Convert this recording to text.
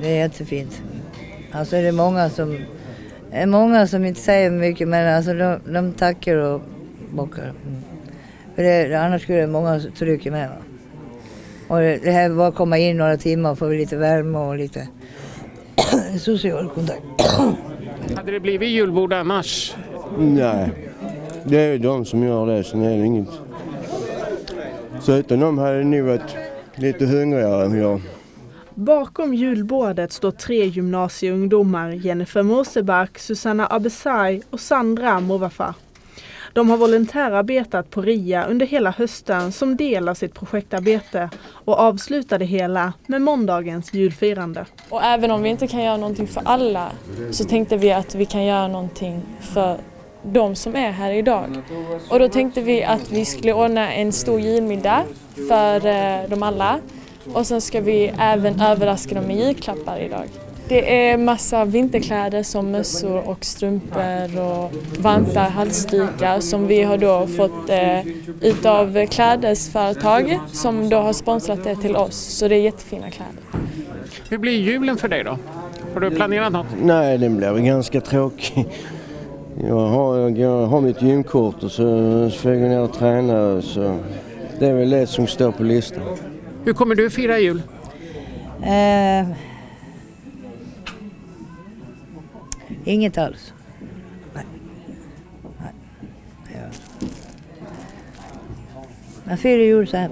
det är jättefint. Alltså det är många som inte säger mycket, men alltså de tackar och bockar. För annars skulle det många trycka med. Va? Och det här var att komma in några timmar och få lite värme och lite social kontakt. Hade det blivit julbord annars? Nej, det är de som gör det, sen är det inget. Så utan de hade ni varit lite hungrigare än jag. Bakom julbordet står 3 gymnasieungdomar, Jennifer Moseback, Susanna Abesai och Sandra Movafa. De har volontärarbetat på RIA under hela hösten som del av sitt projektarbete och avslutade hela med måndagens julfirande. Och även om vi inte kan göra någonting för alla så tänkte vi att vi kan göra någonting för de som är här idag. Och då tänkte vi att vi skulle ordna en stor julmiddag för dem alla. Och sen ska vi även överraska dem med julklappar idag. Det är massa vinterkläder som mössor och strumpor och vantar, halsdukar som vi har då fått utav klädesföretag som då har sponsrat det till oss. Så det är jättefina kläder. Hur blir julen för dig då? Har du planerat något? Nej, den blir väl ganska tråkig. Jag har mitt gymkort och så får jag gå ner och träna. Så det är väl det som står på listan. Hur kommer du fira jul? Inget alls. Nej. Ja. Jag firar jul så här.